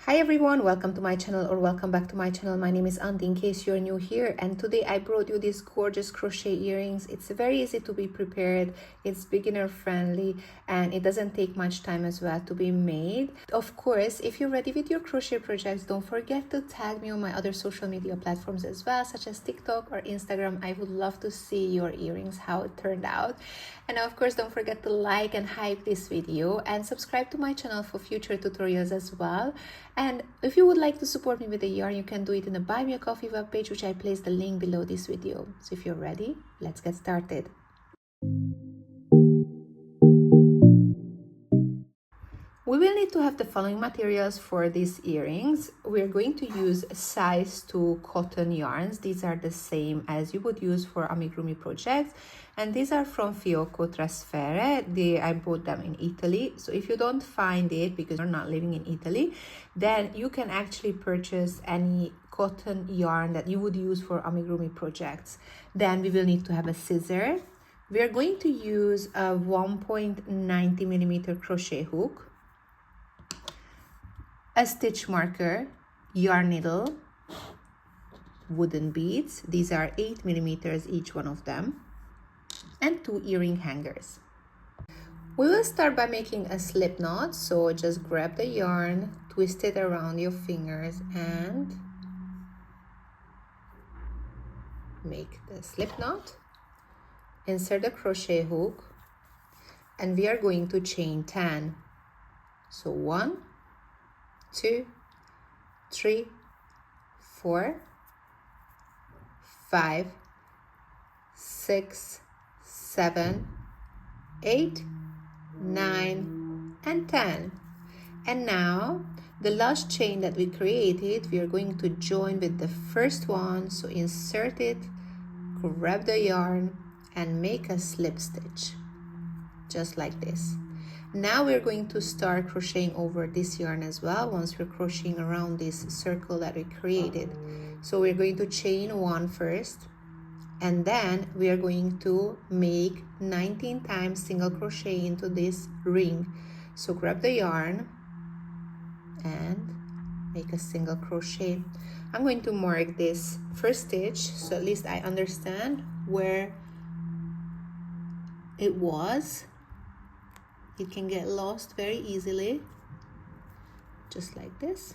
Hi everyone, welcome to my channel or welcome back to my channel. My name is Andy in case you're new here, and today I brought you these gorgeous crochet earrings. It's very easy to be prepared, it's beginner friendly, and it doesn't take much time as well to be made. Of course, if you're ready with your crochet projects, don't forget to tag me on my other social media platforms as well, such as TikTok or Instagram. I would love to see your earrings, how it turned out. And of course, don't forget to like and hype this video and subscribe to my channel for future tutorials as well. And if you would like to support me with the yarn, you can do it in the Buy Me a Coffee webpage, which I placed the link below this video. So if you're ready, let's get started. We will need to have the following materials for these earrings. We're going to use size 2 cotton yarns. These are the same as you would use for amigurumi projects, and these are from Fiocco Trasfere. I bought them in Italy. So if you don't find it because you're not living in Italy, then you can actually purchase any cotton yarn that you would use for amigurumi projects. Then we will need to have a scissor. We are going to use a 1.90 millimeter crochet hook, a stitch marker, yarn needle, wooden beads. These are 8 millimeters each one of them, and 2 earring hangers. We will start by making a slip knot. So just grab the yarn, twist it around your fingers and make the slip knot. Insert the crochet hook and we are going to chain 10. So 1, 2, 3, 4, 5, 6, 7, 8, 9, and 10. And now the last chain that we created, we are going to join with the first one. So insert it, grab the yarn, and make a slip stitch, just like this. Now we're going to start crocheting over this yarn as well once we're crocheting around this circle that we created. So we're going to chain 1 first, and then we are going to make 19 times single crochet into this ring. So grab the yarn and make a single crochet. I'm going to mark this first stitch so at least I understand where it was. It can get lost very easily, just like this.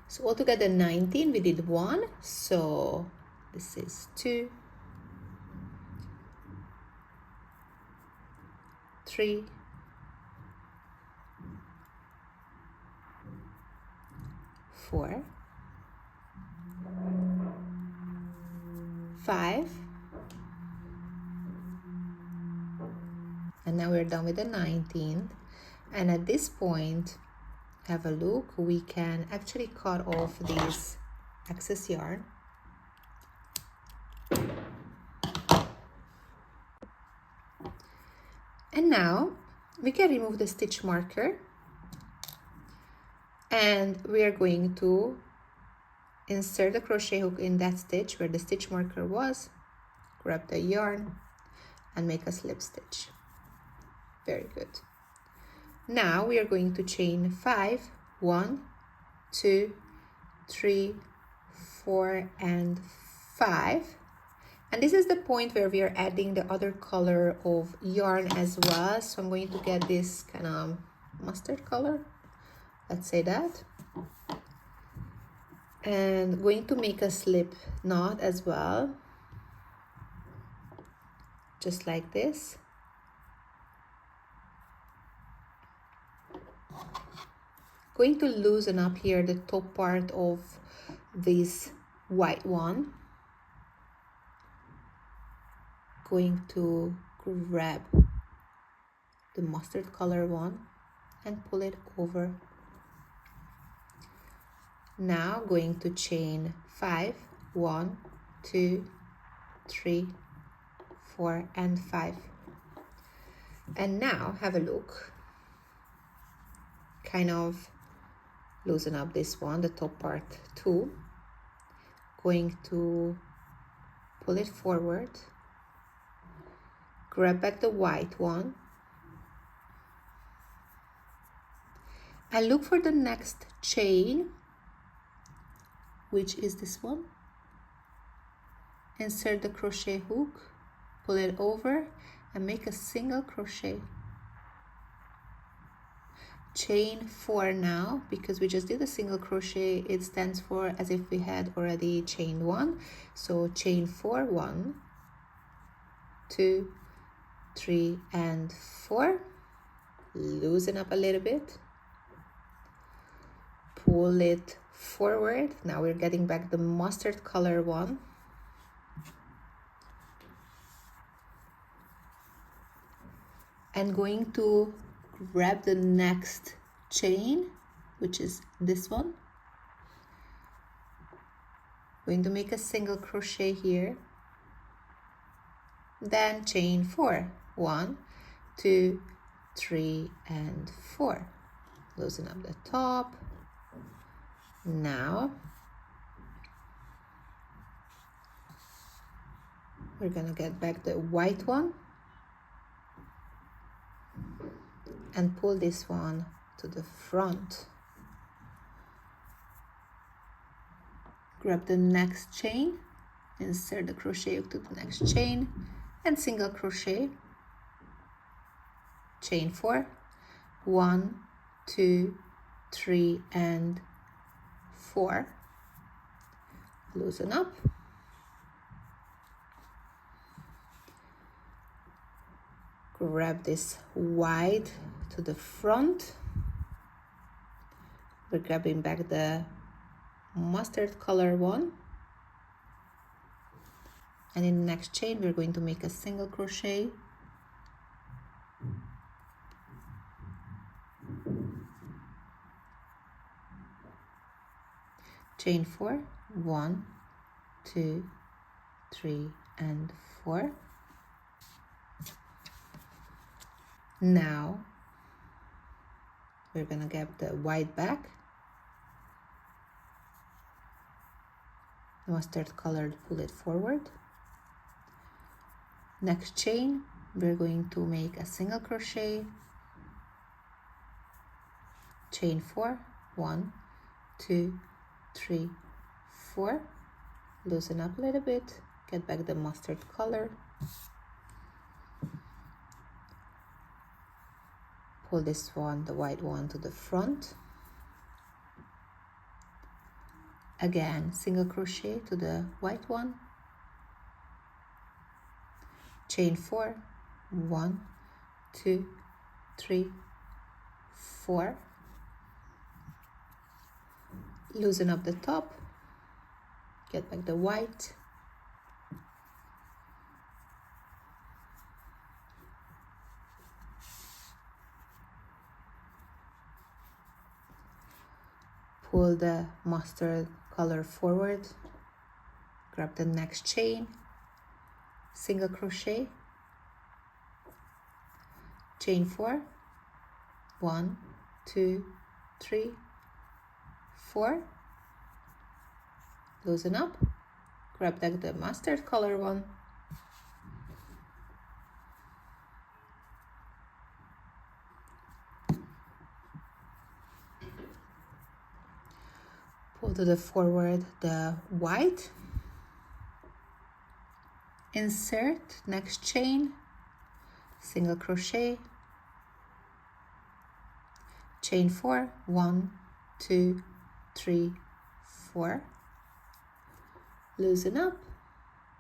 So altogether 19, we did 1, so this is 2, 3, 4, 5, and now we're done with the 19th. And at this point, have a look, we can actually cut off this excess yarn. And now we can remove the stitch marker and we are going to insert the crochet hook in that stitch where the stitch marker was, grab the yarn and make a slip stitch. Very good. Now we are going to chain 5, 1, 2, 3, 4, and 5. And this is the point where we are adding the other color of yarn as well. So I'm going to get this kind of mustard color, let's say that. And going to make a slip knot as well, just like this. Going to loosen up here the top part of this white one. Going to grab the mustard color one and pull it over. Now going to chain 5, 1, 2, 3, 4, and 5. And now have a look. Kind of loosen up this one, the top part too. Going to pull it forward, grab back the white one, and look for the next chain, which is this one. Insert the crochet hook, pull it over, and make a single crochet. Chain 4 now, because we just did a single crochet, it stands for as if we had already chained 1. So chain 4, 1, 2, 3, and 4. Loosen up a little bit. Pull it forward. Now we're getting back the mustard color one. And going to grab the next chain, which is this one. Going to make a single crochet here. Then chain 4. 1, 2, 3, and 4. Loosen up the top. Now we're gonna get back the white one and pull this one to the front. Grab the next chain, insert the crochet hook to the next chain, and single crochet. Chain 4, 1, 2, 3, and 4. Loosen up. Grab this white to the front. We're grabbing back the mustard color one. And in the next chain, we're going to make a single crochet. Chain 4, 1, 2, 3, and 4. Now we're gonna get the white back, mustard colored, pull it forward. Next chain, we're going to make a single crochet. Chain 4, 1, 2, 3, 4. Loosen up a little bit, get back the mustard color. Pull this one, the white one, to the front. Again, single crochet to the white one. Chain 4, 1, 2, 3, 4. Loosen up the top, get back the white. Pull the mustard color forward, grab the next chain, single crochet, chain 4, 1, 2, 3, 4. Loosen up, grab back the mustard color one. Pull to the forward the white, insert next chain, single crochet, chain 4, 1, 2, 3, 4. Loosen up,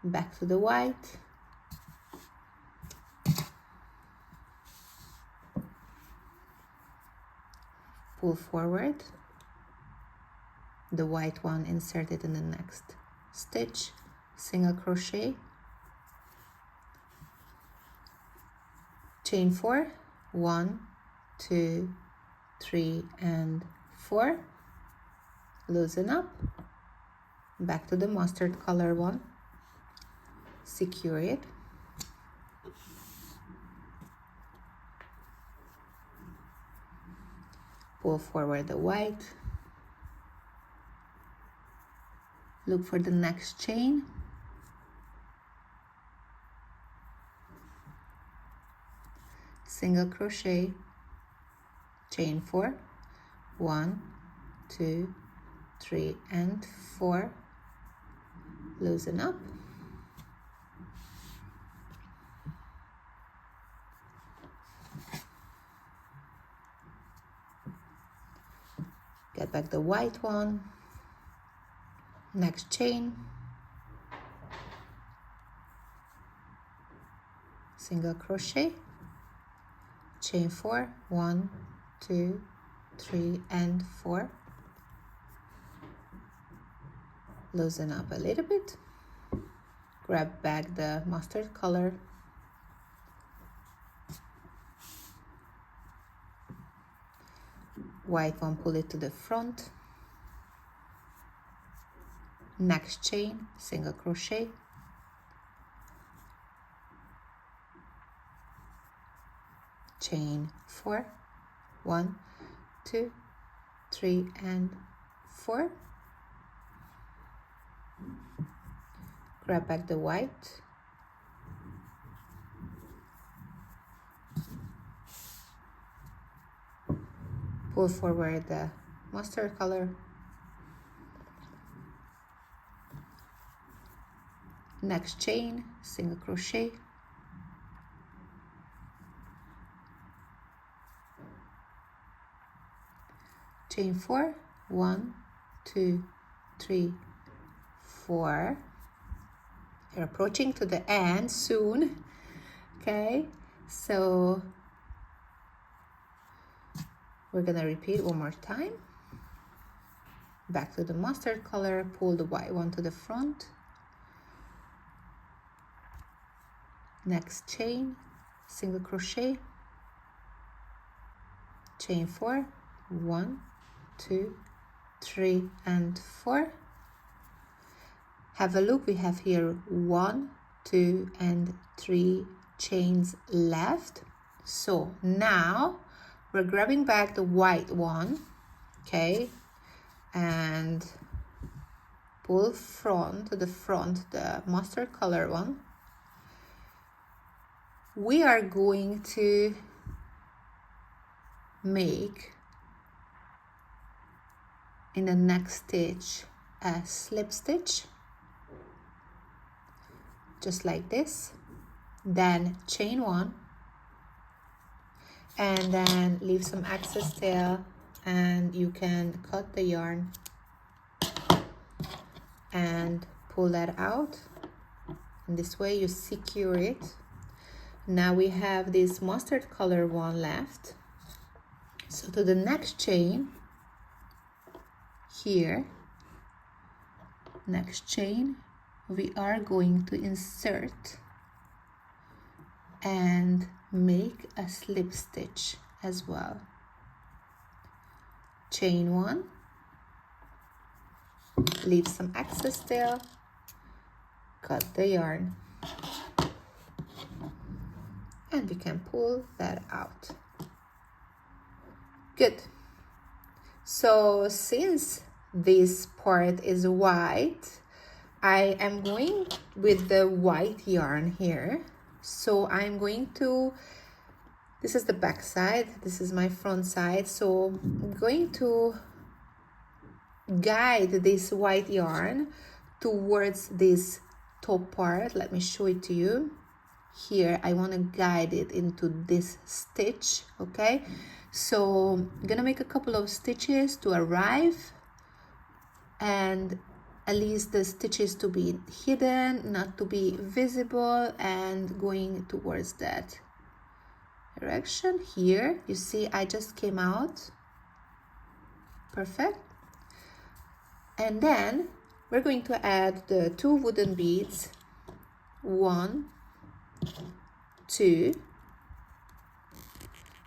back to the white. Pull forward the white one, insert it in the next stitch, single crochet, chain 4, 1, 2, 3, and 4. Loosen up, back to the mustard color one, secure it, pull forward the white, look for the next chain, single crochet, chain 4, 1, 2, 3, and 4. Loosen up. Get back the white one. Next chain. Single crochet. Chain 4. 1, 2, 3, and 4. Loosen up a little bit. Grab back the mustard color. White one, pull it to the front. Next chain, single crochet. Chain 4. 1, 2, 3, and 4. Grab back the white. Pull forward the mustard color. Next chain, single crochet. Chain 4. 1, 2, 3, 4. You're approaching to the end soon. Okay, so we're gonna repeat one more time. Back to the mustard color, pull the white one to the front. Next chain, single crochet. Chain 4. 1, 2, 3, and 4. Have a look, we have here 1, 2, and 3 chains left. So now we're grabbing back the white one, okay, and pull front to the front, the mustard color one. We are going to make in the next stitch a slip stitch, just like this. Then chain 1, and then leave some excess tail, and you can cut the yarn and pull that out. And this way you secure it. Now we have this mustard color one left. So to the next chain, here, next chain, we are going to insert and make a slip stitch as well. Chain 1, leave some excess tail, cut the yarn, and we can pull that out. Good. So since this part is white, I am going with the white yarn here. So I'm going to, this is the back side, this is my front side. So I'm going to guide this white yarn towards this top part. Let me show it to you. Here, I want to guide it into this stitch, okay? So I'm gonna make a couple of stitches to arrive, and at least the stitches to be hidden, not to be visible, and going towards that direction. Here, you see I just came out. Perfect. And then we're going to add the 2 wooden beads. 1, 2.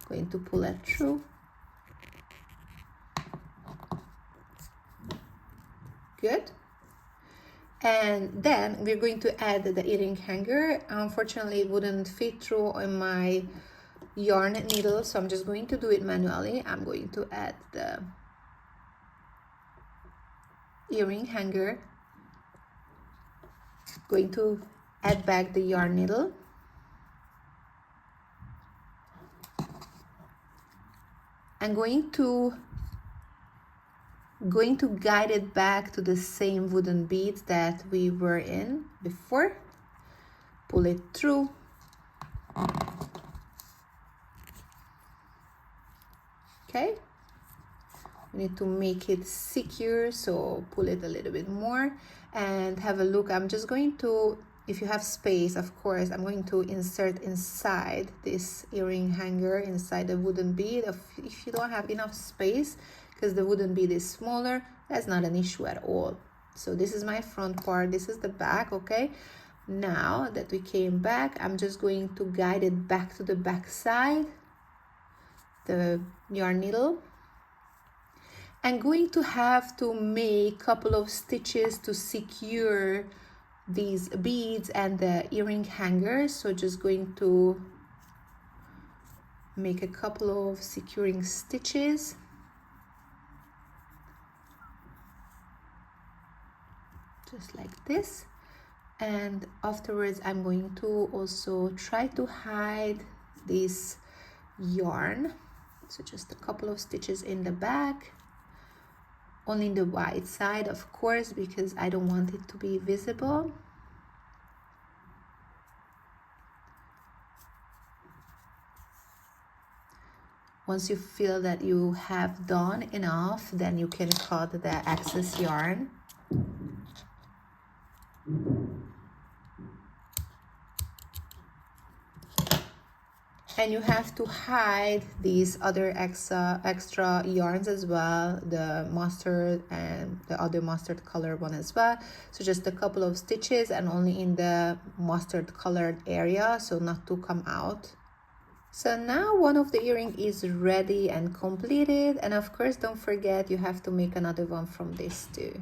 Going to pull it through. Good. And then we're going to add the earring hanger. Unfortunately, it wouldn't fit through on my yarn needle, so I'm just going to do it manually. I'm going to add the earring hanger. Going to add back the yarn needle. I'm going to Going to guide it back to the same wooden beads that we were in before. Pull it through. Okay. We need to make it secure, so pull it a little bit more and have a look. I'm just going to, if you have space, of course, I'm going to insert inside this earring hanger inside the wooden bead. If you don't have enough space, because the wooden bead is smaller, that's not an issue at all. So this is my front part, this is the back, okay? Now that we came back, I'm just going to guide it back to the back side, the yarn needle. I'm going to have to make a couple of stitches to secure these beads and the earring hangers. So just going to make a couple of securing stitches. Just like this. And afterwards I'm going to also try to hide this yarn. So just a couple of stitches in the back. Only the white side, of course, because I don't want it to be visible. Once you feel that you have done enough, then you can cut the excess yarn. And you have to hide these other extra yarns as well, the mustard and the other mustard color one as well. So just a couple of stitches and only in the mustard colored area, so not to come out. So now one of the earring is ready and completed, and of course don't forget you have to make another one from this too.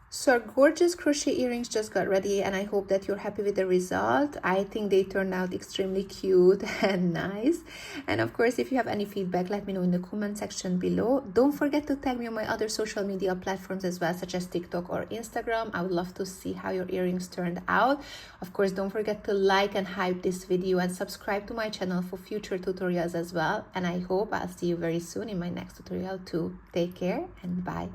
So our gorgeous crochet earrings just got ready, and I hope that you're happy with the result. I think they turned out extremely cute and nice. And of course, if you have any feedback, let me know in the comment section below. Don't forget to tag me on my other social media platforms as well, such as TikTok or Instagram. I would love to see how your earrings turned out. Of course, don't forget to like and hype this video and subscribe to my channel for future tutorials as well. And I hope I'll see you very soon in my next tutorial too. Take care and bye.